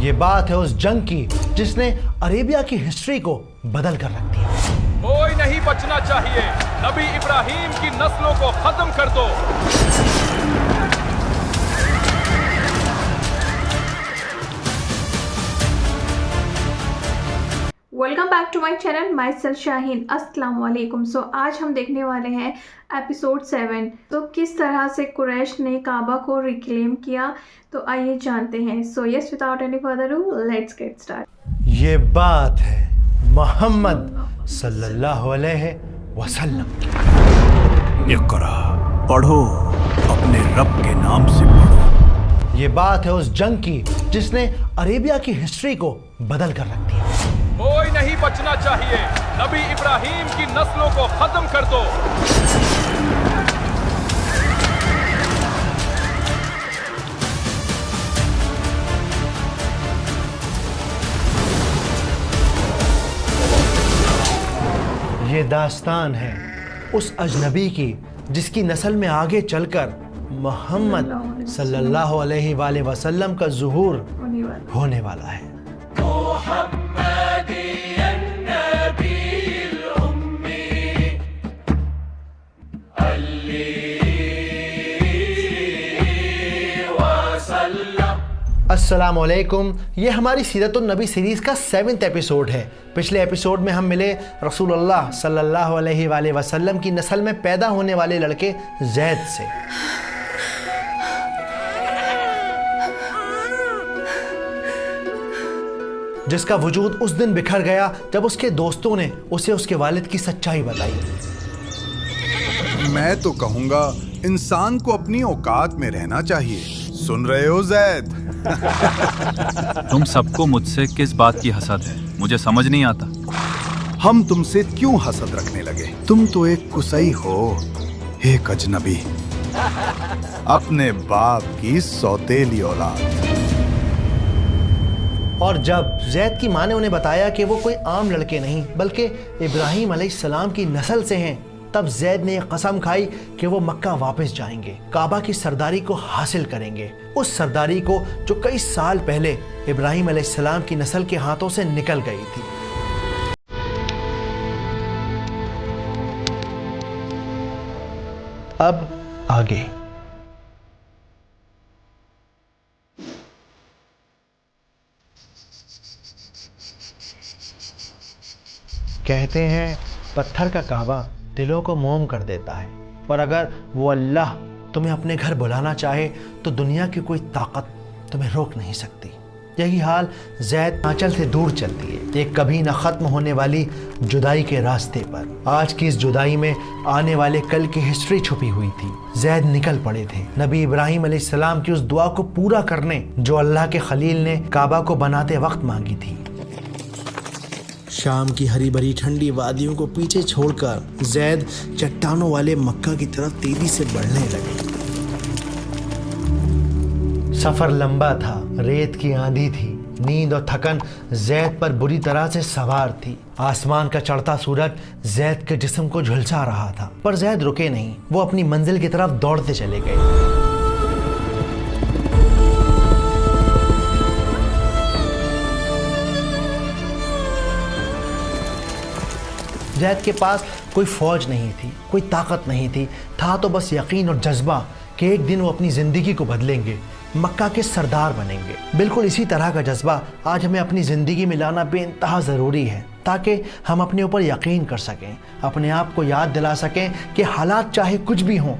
ये बात है उस जंग की जिसने अरेबिया की हिस्ट्री को बदल कर रख दिया। कोई नहीं बचना चाहिए, नबी इब्राहिम की नस्लों को खत्म कर दो। Welcome back to my channel myself Shaheen. अस्सलाम वालेकुम। सो आज हम देखने वाले हैं एपिसोड 7। तो किस तरह से कुरैश ने काबा को रिक्लेम किया, तो आइए जानते हैं। So yes, without any further do let's get start. ये बात है मोहम्मद सल्लल्लाहु अलैहि वसल्लम की। इक़रा, पढ़ो, अपने रब के नाम से पढ़ो। ये बात है उस जंग की जिसने अरेबिया की हिस्ट्री को बदल कर रख दिया। कोई नहीं बचना चाहिए, नबी इब्राहिम की नस्लों को खत्म कर दो। ये दास्तान है उस अजनबी की जिसकी नस्ल में आगे चलकर मोहम्मद सल्लल्लाहु अलैहि वसल्लम का ज़ुहूर होने वाला है। अस्सलाम वालेकुम। ये हमारी सीरतुन नबी सीरीज़ का 7th एपिसोड है। पिछले एपिसोड में हम मिले रसूलुल्लाह सल्लल्लाहु अलैहि वसल्लम की नस्ल में पैदा होने वाले लड़के ज़ैद से। जिसका वजूद उस दिन बिखर गया जब उसके दोस्तों ने उसे उसके वालिद की सच्चाई बताई। मैं तो कहूँगा इंसान को अपनी औकात में रहना चाहिए। सुन रहे हो ज़ैद? तुम सबको मुझसे किस बात की हसद है, मुझे समझ नहीं आता। हम तुमसे क्यों हसद रखने लगे? तुम तो एक कुसई हो, एक अजनबी, अपने बाप की सौतेली औलाद। और जब ज़ैद की माँ ने उन्हें बताया कि वो कोई आम लड़के नहीं बल्कि इब्राहिम अलैहिस्सलाम की नस्ल से हैं, तब ज़ैद ने कसम खाई कि वो मक्का वापस जाएंगे, काबा की सरदारी को हासिल करेंगे, उस सरदारी को जो कई साल पहले इब्राहिम अलैहिस्सलाम की नस्ल के हाथों से निकल गई थी। अब आगे कहते हैं पत्थर का काबा दिलों को मोम कर देता है, और अगर वो अल्लाह तुम्हें अपने घर बुलाना चाहे तो दुनिया की कोई ताकत तुम्हें रोक नहीं सकती। यही हाल ज़ैद आंचल से दूर चलती है, एक कभी न ख़त्म होने वाली जुदाई के रास्ते पर। आज की इस जुदाई में आने वाले कल की हिस्ट्री छुपी हुई थी। ज़ैद निकल पड़े थे नबी इब्राहिम अलैहिस्सलाम की उस दुआ को पूरा करने जो अल्लाह के खलील ने काबा को बनाते वक्त मांगी थी। शाम की हरी भरी ठंडी वादियों को पीछे छोड़कर ज़ैद चट्टानों वाले मक्का की तरफ तेजी से बढ़ने लगे। सफर लंबा था, रेत की आंधी थी, नींद और थकन ज़ैद पर बुरी तरह से सवार थी। आसमान का चढ़ता सूरज ज़ैद के जिस्म को झुलसा रहा था, पर ज़ैद रुके नहीं, वो अपनी मंजिल की तरफ दौड़ते चले गए। ज़ैद के पास कोई फ़ौज नहीं थी, कोई ताकत नहीं थी, था तो बस यकीन और जज्बा कि एक दिन वो अपनी ज़िंदगी को बदलेंगे, मक्का के सरदार बनेंगे। बिल्कुल इसी तरह का जज्बा आज हमें अपनी ज़िंदगी में लाना बेइंतहा ज़रूरी है, ताकि हम अपने ऊपर यकीन कर सकें, अपने आप को याद दिला सकें कि हालात चाहे कुछ भी हों,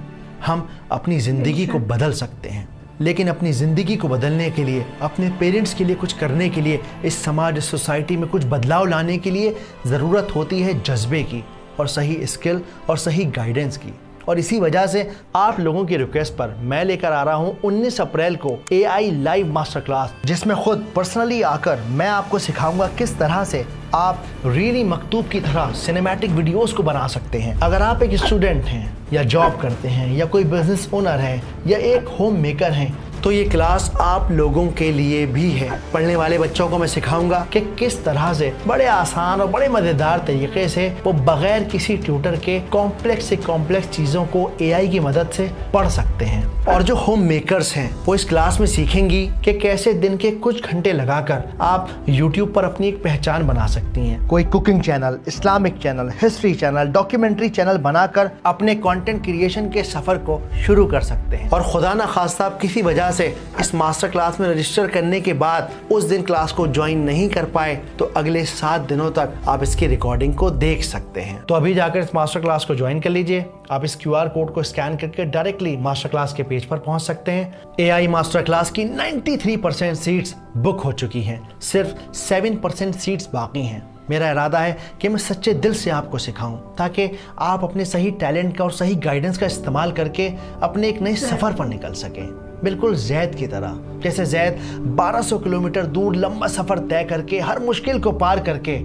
हम अपनी ज़िंदगी को बदल सकते हैं। लेकिन अपनी ज़िंदगी को बदलने के लिए, अपने पेरेंट्स के लिए कुछ करने के लिए, इस समाज, इस सोसाइटी में कुछ बदलाव लाने के लिए ज़रूरत होती है जज्बे की, और सही स्किल और सही गाइडेंस की। और इसी वजह से आप लोगों की रिक्वेस्ट पर मैं लेकर आ रहा हूं 19 अप्रैल को AI लाइव मास्टर क्लास, जिसमें खुद पर्सनली आकर मैं आपको सिखाऊंगा किस तरह से आप रीली मकतूब की तरह सिनेमैटिक वीडियोस को बना सकते हैं। अगर आप एक स्टूडेंट हैं या जॉब करते हैं या कोई बिजनेस ओनर है या एक होम मेकर हैं, तो ये क्लास आप लोगों के लिए भी है। पढ़ने वाले बच्चों को मैं सिखाऊंगा कि किस तरह से बड़े आसान और बड़े मजेदार तरीके से वो बगैर किसी ट्यूटर के कॉम्प्लेक्स से कॉम्प्लेक्स चीजों को एआई की मदद से पढ़ सकते हैं। और जो होम मेकर्स हैं वो इस क्लास में सीखेंगी कि कैसे दिन के कुछ घंटे लगाकर आप YouTube पर अपनी एक पहचान बना सकती हैं। कोई cooking channel, Islamic channel, history channel, documentary channel बनाकर अपने कंटेंट क्रिएशन के सफर को शुरू कर सकते हैं। और खुदा ना खास्ता आप किसी वजह से इस मास्टर क्लास में रजिस्टर करने के बाद उस दिन क्लास को ज्वाइन नहीं कर पाए तो अगले 7 दिनों तक आप इसकी रिकॉर्डिंग को देख सकते हैं। तो अभी जाकर इस मास्टर क्लास को ज्वाइन कर लीजिए। आप इस QR कोड को स्कैन करके डायरेक्टली मास्टर क्लास के पेज पर पहुंच सकते हैं। AI मास्टर क्लास की 93% सीट्स बुक हो चुकी हैं, सिर्फ 7% सीट्स बाकी हैं। मेरा इरादा है कि मैं सच्चे दिल से आपको सिखाऊं ताकि आप अपने सही टैलेंट का और सही गाइडेंस का इस्तेमाल करके अपने एक नए सफ़र पर निकल सकें, बिल्कुल जैद की तरह। जैसे जैद 1200 किलोमीटर दूर लंबा सफ़र तय करके हर मुश्किल को पार करके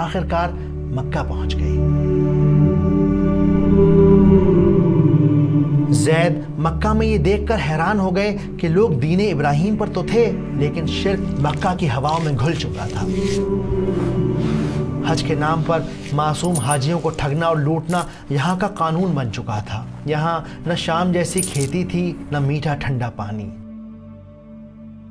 आखिरकार मक्का पहुंच गए। जैद मक्का में ये देखकर हैरान हो गए कि लोग दीन इब्राहीम पर तो थे लेकिन शिर्क मक्का की हवाओं में घुल चुका था। हज के नाम पर मासूम हाजियों को ठगना और लूटना यहाँ का कानून बन चुका था। यहाँ न शाम जैसी खेती थी, न मीठा ठंडा पानी,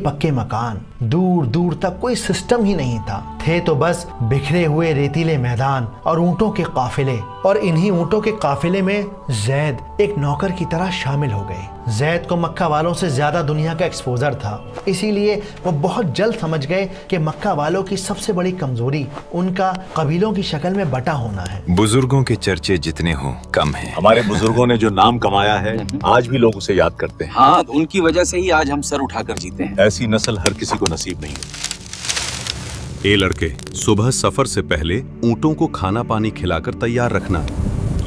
पक्के मकान, दूर दूर तक कोई सिस्टम ही नहीं था। थे तो बस बिखरे हुए रेतीले मैदान और ऊंटों के काफिले। और इन्हीं ऊंटों के काफिले में जैद एक नौकर की तरह शामिल हो गए। जैद को मक्का वालों से ज्यादा दुनिया का एक्सपोजर था, इसीलिए वो बहुत जल्द समझ गए कि मक्का वालों की सबसे बड़ी कमजोरी उनका कबीलों की शक्ल में बटा होना है। बुजुर्गों के चर्चे जितने हों कम हैं। हमारे बुजुर्गों ने जो नाम कमाया है आज भी लोग उसे याद करते हैं। हाँ, उनकी वजह से ही आज हम सर उठाकर जीते हैं। ऐसी नस्ल हर किसी को नसीब नहीं है। ए लड़के, सुबह सफर से पहले ऊंटों को खाना पानी खिलाकर तैयार रखना,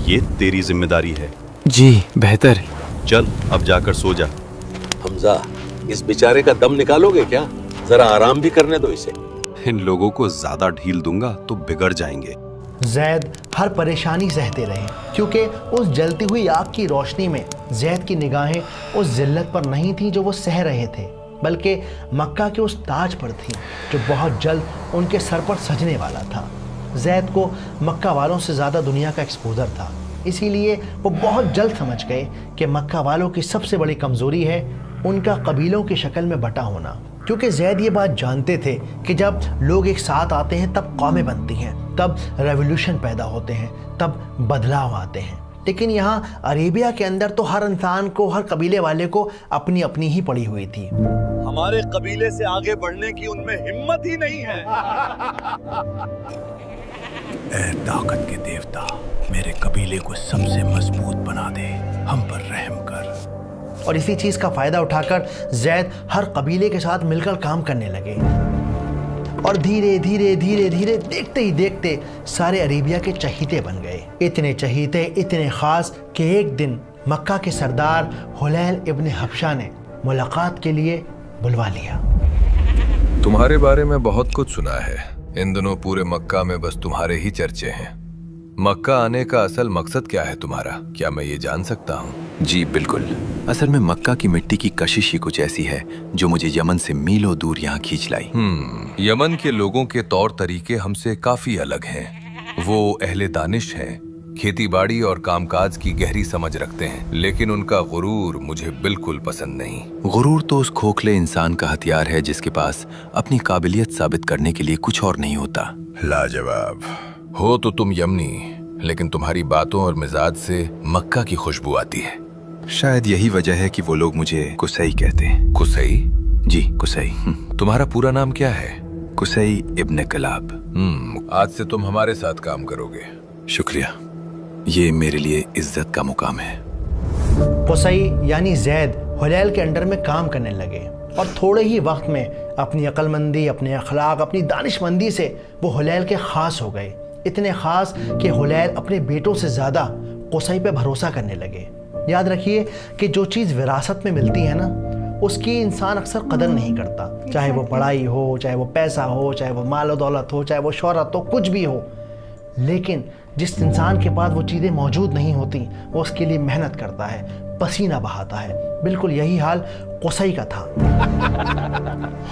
ये तेरी जिम्मेदारी है। जी बेहतर। चल अब जाकर सो जा। हमजा, इस बेचारे का दम निकालोगे क्या? जरा आराम भी करने दो इसे। इन लोगों को ज्यादा ढील दूंगा तो बिगड़ जाएंगे। जैद हर परेशानी सहते रहे क्योंकि उस जलती हुई आग की रोशनी में जैद की निगाहें उस जिल्लत पर नहीं थी जो वो सह रहे थे, बल्कि मक्का के उस ताज पर थी जो बहुत जल्द उनके सर पर सजने वाला था। जैद को मक्का वालों से ज़्यादा दुनिया का एक्सपोजर था, इसीलिए वो बहुत जल्द समझ गए कि मक्का वालों की सबसे बड़ी कमज़ोरी है उनका कबीलों की शक्ल में बटा होना। क्योंकि जैद ये बात जानते थे कि जब लोग एक साथ आते हैं तब कौमें बनती हैं, तब रेवोल्यूशन पैदा होते हैं, तब बदलाव आते हैं। लेकिन यहाँ अरेबिया के अंदर तो हर इंसान को, हर कबीले वाले को अपनी अपनी ही पड़ी हुई थी। हमारे कबीले से आगे बढ़ने की उनमें हिम्मत ही नहीं है। ऐ ताकत के देवता, मेरे कबीले को सबसे मजबूत बना दे, हम पर रहम कर। और इसी चीज का फायदा उठाकर जैद हर कबीले के साथ मिलकर काम करने लगे और धीरे धीरे धीरे धीरे देखते ही देखते सारे अरेबिया के चहीते बन गए। इतने चहीते, इतने खास कि एक दिन मक्का के सरदार हुलैल इब्न हबशा ने मुलाकात के लिए बुलवा लिया। तुम्हारे बारे में बहुत कुछ सुना है। इन दिनों पूरे मक्का में बस तुम्हारे ही चर्चे हैं। मक्का आने का असल मकसद क्या है तुम्हारा? क्या मैं ये जान सकता हूँ? जी बिल्कुल। असल में मक्का की मिट्टी की कशिश ही कुछ ऐसी है जो मुझे यमन से मीलों दूर यहाँ खींच लाई। यमन के लोगों के तौर तरीके हमसे काफी अलग हैं। वो अहले दानिश हैं, खेती बाड़ी और कामकाज की गहरी समझ रखते हैं, लेकिन उनका गुरूर मुझे बिल्कुल पसंद नहीं। गुरूर तो उस खोखले इंसान का हथियार है जिसके पास अपनी काबिलियत साबित करने के लिए कुछ और नहीं होता। लाजवाब हो तो तुम यमनी, लेकिन तुम्हारी बातों और मिजाज से मक्का की खुशबू आती है। शायद यही वजह है कि वो लोग मुझे कुसई कहते हैं। कुसई? जी कुसई। तुम्हारा पूरा नाम क्या है? कुसई इब्न कलाब। आज से तुम हमारे साथ काम करोगे। शुक्रिया, ये मेरे लिए इज्जत का मुकाम है। कुसई यानी जैद हुलैल के अंडर में काम करने लगे और थोड़े ही वक्त में अपनी अक्लमंदी, अपने अखलाक, अपनी दानिशमंदी से वो हुलैल के खास हो गए। इतने खास कि हुलैल अपने बेटों से ज़्यादा कुसई पे भरोसा करने लगे। याद रखिए कि जो चीज़ विरासत में मिलती है ना, उसकी इंसान अक्सर कदर नहीं करता, चाहे वो पढ़ाई हो, चाहे वो पैसा हो, चाहे वो माल और दौलत हो, चाहे वो शोहरत हो, कुछ भी हो। लेकिन जिस इंसान के पास वो चीज़ें मौजूद नहीं होती वो उसके लिए मेहनत करता है, पसीना बहाता है। बिल्कुल यही हाल कुसई का था।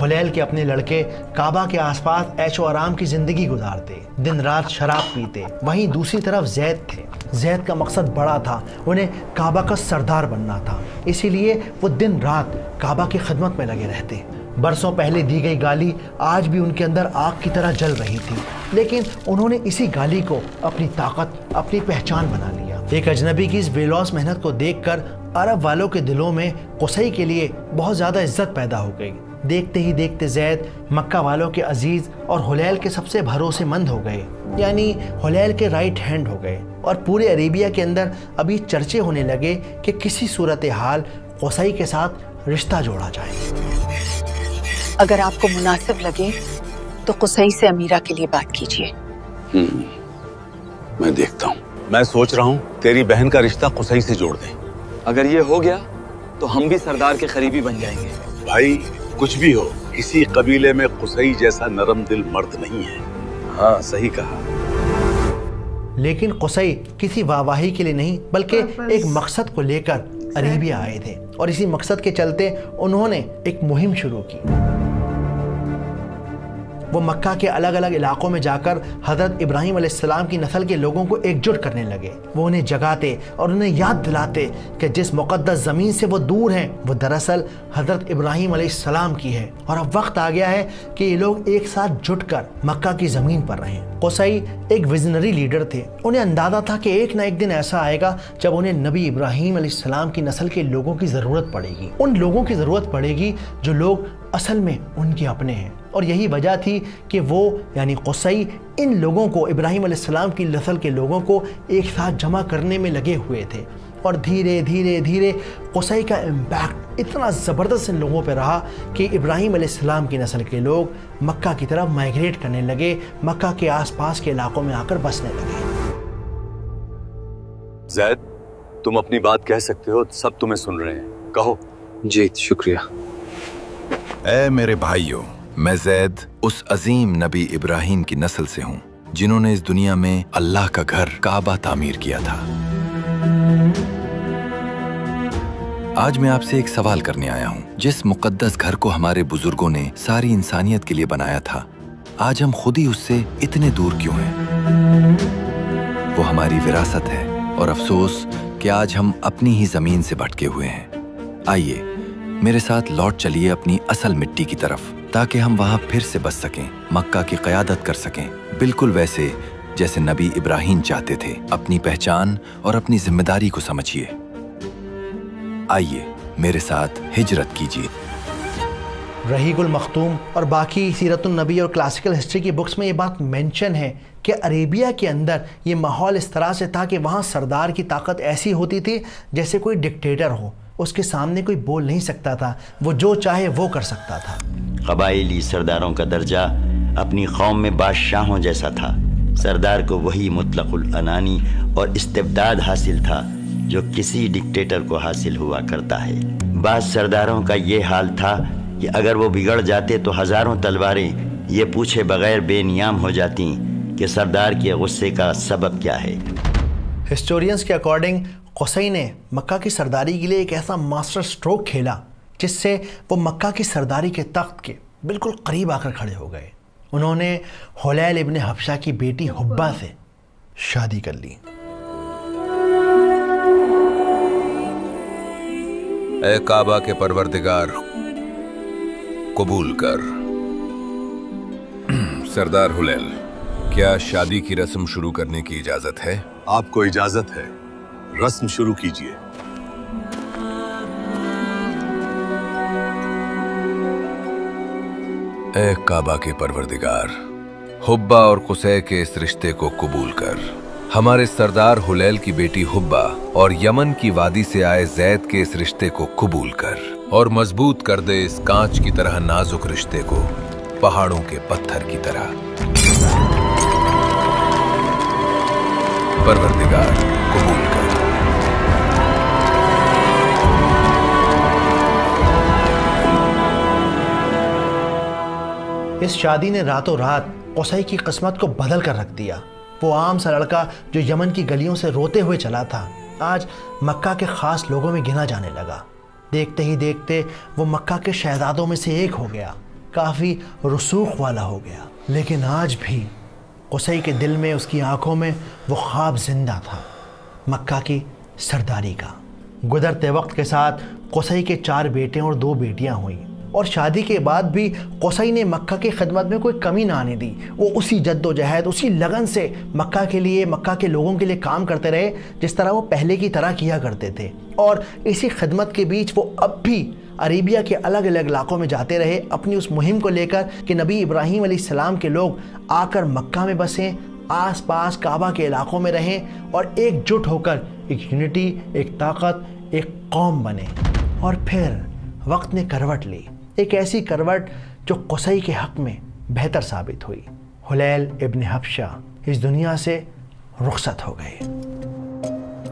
हुलैल के अपने लड़के काबा के आसपास ऐशो आराम की जिंदगी गुजारते, दिन रात शराब पीते। वहीं दूसरी तरफ जैद थे। जैद का मकसद बड़ा था, उन्हें काबा का सरदार बनना था, इसीलिए वो दिन रात काबा की खिदमत में लगे रहते। बरसों पहले दी गई गाली आज भी उनके अंदर आग की तरह जल रही थी, लेकिन उन्होंने इसी गाली को अपनी ताकत, अपनी पहचान बना लिया। एक अजनबी की इस बेलौस मेहनत को देखकर अरब वालों के दिलों में कुसई के लिए बहुत ज़्यादा इज्जत पैदा हो गई। देखते ही देखते जैद मक्का वालों के अजीज़ और हुलैल के सबसे भरोसेमंद हो गए, यानी हुलैल के राइट हैंड हो गए। और पूरे अरेबिया के अंदर अभी चर्चे होने लगे कि किसी सूरत हाल कुसई के साथ रिश्ता जोड़ा जाए। अगर आपको मुनासिब लगे तो कुसई से अमीरा के लिए बात कीजिए। मैं देखता हूँ। मैं सोच रहा हूँ तेरी बहन का रिश्ता कुसई से जोड़ दें। अगर ये हो गया तो हम भी सरदार के करीबी बन जाएंगे। भाई कुछ भी हो, किसी कबीले में कुसई जैसा नरम दिल मर्द नहीं है। हाँ सही कहा। लेकिन कुसई किसी वाहवाही के लिए नहीं बल्कि एक मकसद को लेकर अरेबिया आए थे, और इसी मकसद के चलते उन्होंने एक मुहिम शुरू की। वो मक्का के अलग अलग इलाकों में जाकर हज़रत इब्राहीम अलैहिस्सलाम की नस्ल के लोगों को एकजुट करने लगे। वो उन्हें जगाते और उन्हें याद दिलाते कि जिस मुक़द्दस ज़मीन से वो दूर हैं वो दरअसल हज़रत इब्राहीम अलैहिस्सलाम की है, और अब वक्त आ गया है कि ये लोग एक साथ जुटकर मक्का की ज़मीन पर रहें। कुसई एक विजनरी लीडर थे। उन्हें अंदाज़ा था कि एक ना एक दिन ऐसा आएगा जब उन्हें नबी इब्राहीम अलैहिस्सलाम की नस्ल के लोगों की ज़रूरत पड़ेगी। उन लोगों की ज़रूरत पड़ेगी जो लोग असल में उनके अपने हैं। और यही वजह थी कि वो यानी कुसई इन लोगों को, इब्राहीम अलैहिस्सलाम की नस्ल के लोगों को एक साथ जमा करने में लगे हुए थे। और धीरे धीरे धीरे कुसई का इम्पैक्ट इतना ज़बरदस्त इन लोगों पर रहा कि इब्राहीम अलैहिस्सलाम की नस्ल के लोग मक्का की तरफ माइग्रेट करने लगे, मक्का के आसपास के इलाकों में आकर बसने लगे। जैद, तुम अपनी बात कह सकते हो, सब तुम्हें सुन रहे हैं, कहो। जी शुक्रिया। ऐ मेरे भाइयों, मैं जैद उस अजीम नबी इब्राहीम की नस्ल से हूँ जिन्होंने इस दुनिया में अल्लाह का घर काबा तामीर किया था। आज मैं आपसे एक सवाल करने आया हूँ। जिस मुकद्दस घर को हमारे बुजुर्गों ने सारी इंसानियत के लिए बनाया था, आज हम खुद ही उससे इतने दूर क्यों हैं? वो हमारी विरासत है, और अफसोस कि आज हम अपनी ही जमीन से भटके हुए हैं। आइए मेरे साथ लौट चलिए अपनी असल मिट्टी की तरफ, ताकि हम वहां फिर से बस सकें, मक्का की क़यादत कर सकें, बिल्कुल वैसे जैसे नबी इब्राहीम चाहते थे। अपनी पहचान और अपनी जिम्मेदारी को समझिए। आइए मेरे साथ हिजरत कीजिए। रहीकुल मखतूम और बाकी सीरतुन नबी और क्लासिकल हिस्ट्री की बुक्स में ये बात मेंशन है कि अरेबिया के अंदर ये माहौल इस तरह से था कि वहाँ सरदार की ताकत ऐसी होती थी जैसे कोई डिक्टेटर हो, उसके सामने कोई बोल नहीं सकता था, वो जो चाहे वो कर सकता था। कबाइली सरदारों का दर्जा अपनी कौम में बादशाहों जैसा था। सरदार को वही मुतलकुल अनानी और इस्तिबदाद हासिल था जो किसी डिक्टेटर को हासिल हुआ करता है। बाज़ सरदारों का ये हाल था कि अगर वो बिगड़ जाते तो हज़ारों तलवारें ये पूछे बगैर बेनियाम हो जाती कि सरदार के गुस्से का सबब क्या है। हिस्टोरियंस के अकॉर्डिंग कुसई ने मक्का की सरदारी के लिए एक ऐसा मास्टर स्ट्रोक खेला जिससे वो मक्का की सरदारी के तख्त के बिल्कुल करीब आकर खड़े हो गए। उन्होंने हुलैल इब्न हबशा की बेटी हुब्बा से शादी कर ली। ऐ काबा के परवरदिगार, कबूल कर। सरदार हुलैल, क्या शादी की रस्म शुरू करने की इजाजत है? आपको इजाजत है, रस्म शुरू कीजिए। ऐ काबा के परवरदिगार, हुब्बा और कुसै के इस रिश्ते को कबूल कर। हमारे सरदार हुलैल की बेटी हुब्बा और यमन की वादी से आए जैद के इस रिश्ते को कबूल कर, और मजबूत कर दे इस कांच की तरह नाजुक रिश्ते को पहाड़ों के पत्थर की तरह। परवरदिगार, कबूल कर। इस शादी ने रातों रात कुसै की किस्मत को बदल कर रख दिया। वो आम सा लड़का जो यमन की गलियों से रोते हुए चला था, आज मक्का के ख़ास लोगों में गिना जाने लगा। देखते ही देखते वो मक्का के शहजादों में से एक हो गया, काफ़ी रसूख वाला हो गया। लेकिन आज भी कुसई के दिल में, उसकी आंखों में वो ख्वाब जिंदा था, मक्का की सरदारी का। गुजरते वक्त के साथ कुसई के 4 बेटे और 2 बेटियां हुई और शादी के बाद भी कुसई ने मक्का की खिदमत में कोई कमी ना आने दी। वो उसी जद्दोजहद, उसी लगन से मक्का के लिए, मक्का के लोगों के लिए काम करते रहे जिस तरह वो पहले की तरह किया करते थे। और इसी खिदमत के बीच वो अब भी अरेबिया के अलग अलग इलाकों में जाते रहे अपनी उस मुहिम को लेकर कि नबी इब्राहीम अलैहिस्सलाम के लोग आकर मक्का में बसें, आस पास काबा के इलाकों में रहें और एकजुट होकर एक यूनिटी, एक ताकत, एक कौम बने। और फिर वक्त ने करवट ली, एक ऐसी करवट जो कुसई के हक़ में बेहतर साबित हुई। हुलैल इब्न हबशा इस दुनिया से रुखसत हो गए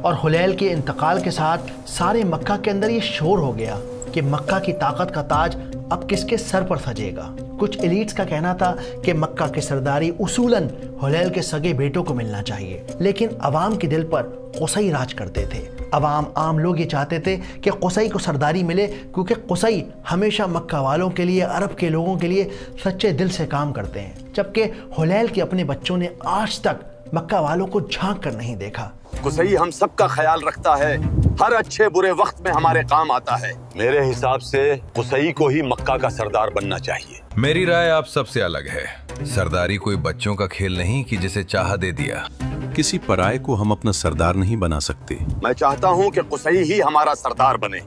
और हुलैल के इंतकाल के साथ सारे मक्का के अंदर ये शोर हो गया कि मक्का की ताकत का ताज अब किसके सर पर सजेगा। कुछ एलीट्स का कहना था कि मक्का की सरदारी उसूलन हुलैल के सगे बेटों को मिलना चाहिए, लेकिन अवाम के दिल पर कुसई राज करते थे। आम लोग ये चाहते थे कि कुसई को सरदारी मिले, क्योंकि कुसई हमेशा मक्का वालों के लिए, अरब के लोगों के लिए सच्चे दिल से काम करते हैं, जबकि हुलैल के अपने बच्चों ने आज तक मक्का वालों को झांक कर नहीं देखा। कुसई हम सबका ख्याल रखता है, हर अच्छे बुरे वक्त में हमारे काम आता है। मेरे हिसाब से कुसई को ही मक्का का सरदार बनना चाहिए। मेरी राय आप सबसे अलग है। सरदारी कोई बच्चों का खेल नहीं कि जिसे चाह दे दिया। किसी पराये को हम अपना सरदार नहीं बना सकते। मैं चाहता हूँ कि कुसई ही हमारा सरदार बने।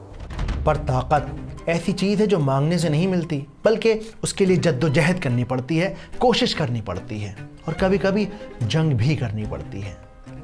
पर ताकत ऐसी चीज है जो मांगने से नहीं मिलती, बल्कि उसके लिए जद्दोजहद करनी पड़ती है, कोशिश करनी पड़ती है और कभी कभी जंग भी करनी पड़ती है।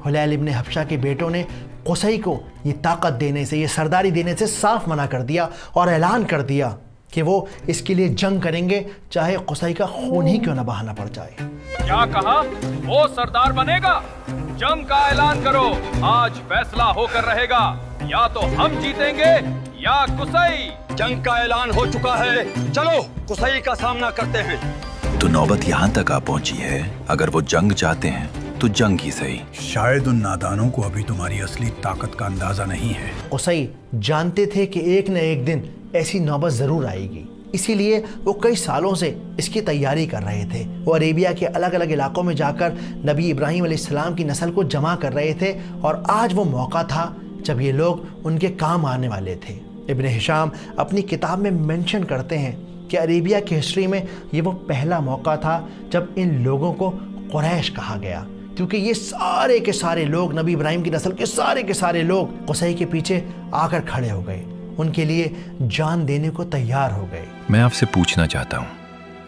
हुलैल इब्न हबशा के बेटों ने कुसई को ये ताकत देने से, ये सरदारी देने से साफ मना कर दिया और ऐलान कर दिया कि वो इसके लिए जंग करेंगे, चाहे कुसई का खून ही क्यों न बहाना पड़ जाए। क्या कहा? वो सरदार बनेगा? जंग का ऐलान करो, आज फैसला होकर रहेगा, या तो हम जीतेंगे या कुसई। जंग का ऐलान हो चुका है, चलो कुसई का सामना करते हैं। तो नौबत यहाँ तक आ पहुँची है, अगर वो जंग चाहते हैं तो जंग ही सही। शायद उन नादानों को अभी तुम्हारी असली ताकत का अंदाजा नहीं है। कुसई जानते थे कि एक न एक दिन ऐसी नौबत जरूर आएगी, इसीलिए वो कई सालों से इसकी तैयारी कर रहे थे। वो अरेबिया के अलग अलग इलाकों में जाकर नबी इब्राहीम अलैहिस्सलाम की नस्ल को जमा कर रहे थे और आज वो मौका था जब ये लोग उनके काम आने वाले थे। इब्न हिशाम अपनी किताब में मेंशन करते हैं कि अरेबिया की हिस्ट्री में ये वो पहला मौका था जब इन लोगों को कुरैश कहा गया, क्योंकि ये सारे के सारे लोग, नबी इब्राहीम की नस्ल के सारे लोग कुसई के पीछे आकर खड़े हो गए, उनके लिए जान देने को तैयार हो गए। मैं आपसे पूछना चाहता हूँ,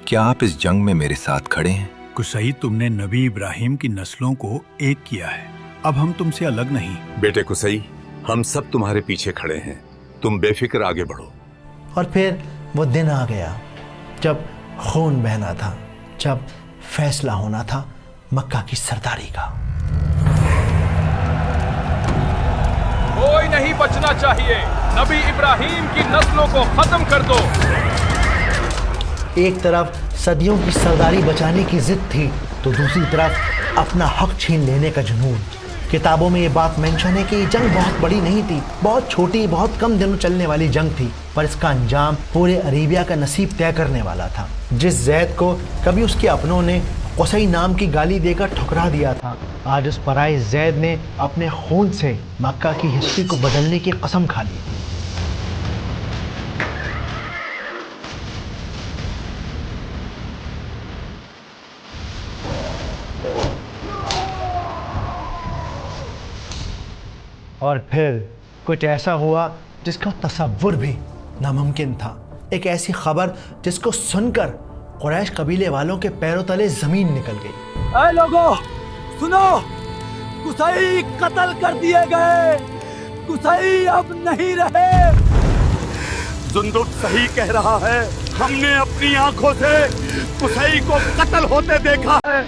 क्या आप इस जंग में मेरे साथ खड़े हैं? कुसई, तुमने नबी इब्राहीम की नस्लों को एक किया है, अब हम तुमसे अलग नहीं। बेटे कुसई, हम सब तुम्हारे पीछे खड़े हैं, तुम बेफिक्र आगे बढ़ो। और फिर वो दिन आ गया जब खून बहना था, जब फैसला होना था मक्का की सरदारी का। कोई नहीं बचना चाहिए, नबी इब्राहीम की नस्लों को खत्म कर दो। एक तरफ सदियों की सरदारी बचाने की जिद थी, तो दूसरी तरफ अपना हक छीन लेने का जुनून। किताबों में ये बात मेंशन है कि ये जंग बहुत बड़ी नहीं थी, बहुत छोटी, बहुत कम दिनों चलने वाली जंग थी, पर इसका अंजाम पूरे अरेबिया का नसीब तय करने वाला था। जिस जैद को कभी उसके अपनों ने कुसई नाम की गाली देकर ठुकरा दिया था, आज उस पराए जैद ने अपने खून से मक्का की हिस्ट्री को बदलने की कसम खा ली। और फिर कुछ ऐसा हुआ जिसका तसव्वुर भी नामुमकिन था। एक ऐसी खबर जिसको सुनकर कुरैश कबीले वालों के पैरों तले जमीन निकल गई। ऐ लोगों, सुनो, कुसई कत्ल कर दिए गए, कुसई अब नहीं रहे। जुंदुब सही कह रहा है, हमने अपनी आंखों से कुसई को कत्ल होते देखा है।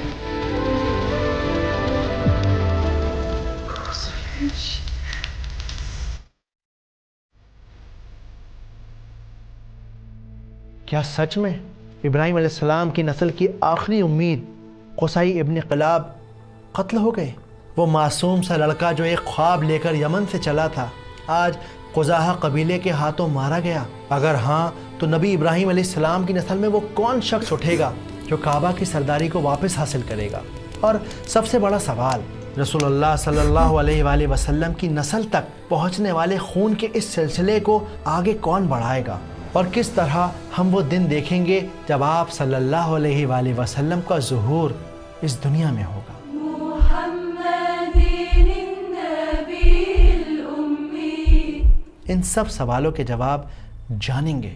क्या सच में इब्राहीम अलैहिस्सलाम की नस्ल की आखिरी उम्मीद कुसई इब्न किलाब कत्ल हो गए। वो मासूम सा लड़का जो एक ख्वाब लेकर यमन से चला था, आज कुज़ाहा कबीले के हाथों मारा गया। अगर हाँ, तो नबी इब्राहीम अलैहिस्सलाम की नस्ल में वो कौन शख्स उठेगा जो काबा की सरदारी को वापस हासिल करेगा? और सबसे बड़ा सवाल, रसूलुल्लाह सल्लल्लाहु अलैहि वसल्लम की नस्ल तक पहुँचने वाले खून के इस सिलसिले को आगे कौन बढ़ाएगा? और किस तरह हम वो दिन देखेंगे जब आप सल्लल्लाहु अलैहि वसल्लम का ज़ुहूर इस दुनिया में होगा? इन सब सवालों के जवाब जानेंगे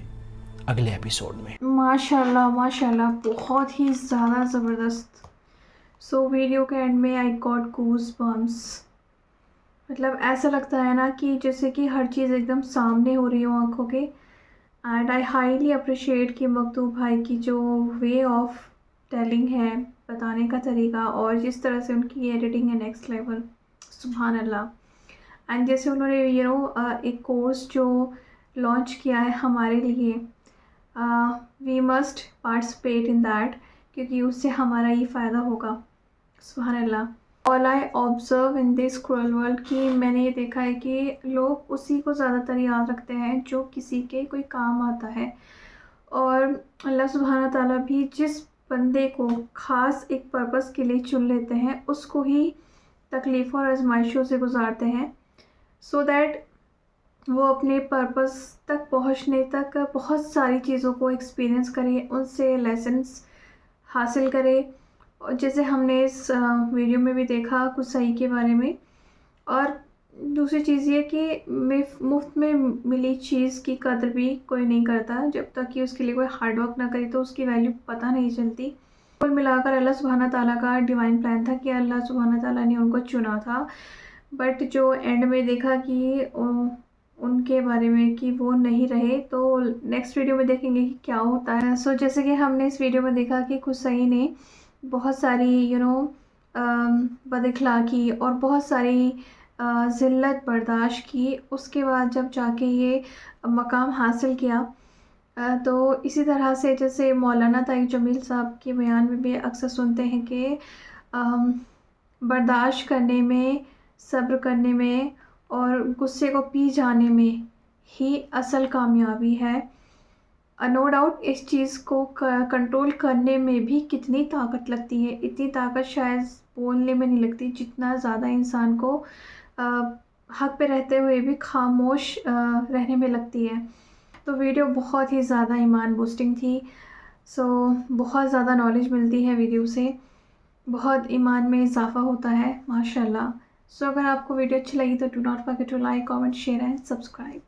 अगले एपिसोड में। माशाल्लाह माशाल्लाह, बहुत ही ज़्यादा ज़बरदस्त। सो वीडियो के एंड में आई गॉट गूज़ बम्स। मतलब ऐसा लगता है ना कि जैसे कि हर चीज़ एकदम सामने हो रही हो आँखों के। एंड आई हाईली अप्रिशिएट कि मकतूब भाई की जो वे ऑफ टेलिंग है, बताने का तरीका, और जिस तरह से उनकी एडिटिंग है नेक्स्ट लेवल, सुभान अल्लाह। एंड जैसे उन्होंने एक कोर्स जो लॉन्च किया है हमारे लिए, we must participate in that, क्योंकि उससे हमारा ही फ़ायदा होगा। सुभान अल्लाह। All I observe in this cruel world कि मैंने ये देखा है कि लोग उसी को ज़्यादातर याद रखते हैं जो किसी के कोई काम आता है, और अल्लाह सुब्हाना ताला भी जिस बंदे को ख़ास एक पर्पस के लिए चुन लेते हैं उसको ही तकलीफ़ों और आजमाइशों से गुजारते हैं, सो दैट वो अपने पर्पस तक पहुंचने तक बहुत सारी चीज़ों को एक्सपीरियंस करे, उनसे लेसन्स हासिल करे। और जैसे हमने इस वीडियो में भी देखा कुसई के बारे में। और दूसरी चीज़ ये कि मुफ्त में मिली चीज़ की कदर भी कोई नहीं करता, जब तक कि उसके लिए कोई हार्ड वर्क ना करे तो उसकी वैल्यू पता नहीं चलती। कुल मिलाकर अल्लाह सुब्हाना ताला का डिवाइन प्लान था कि अल्लाह सुब्हाना ताला ने उनको चुना था, बट जो एंड में देखा कि उनके बारे में कि वो नहीं रहे, तो नेक्स्ट वीडियो में देखेंगे कि क्या होता है। सो जैसे कि हमने इस वीडियो में देखा कि कुसई ने बहुत सारी बदअखलाक़ी और बहुत सारी ज़िल्लत बर्दाश्त की, उसके बाद जब जाके ये मकाम हासिल किया। तो इसी तरह से जैसे मौलाना तारिक जमील साहब के बयान में भी अक्सर सुनते हैं कि बर्दाश्त करने में, सब्र करने में और गुस्से को पी जाने में ही असल कामयाबी है। नो डाउट इस चीज़ को कंट्रोल करने में भी कितनी ताकत लगती है। इतनी ताकत शायद बोलने में नहीं लगती जितना ज़्यादा इंसान को हक पे रहते हुए भी खामोश रहने में लगती है। तो वीडियो बहुत ही ज़्यादा ईमान बूस्टिंग थी। सो बहुत ज़्यादा नॉलेज मिलती है वीडियो से, बहुत ईमान में इजाफ़ा होता है माशाल्लाह। सो अगर आपको वीडियो अच्छी लगी तो do not forget to like, comment, share and subscribe.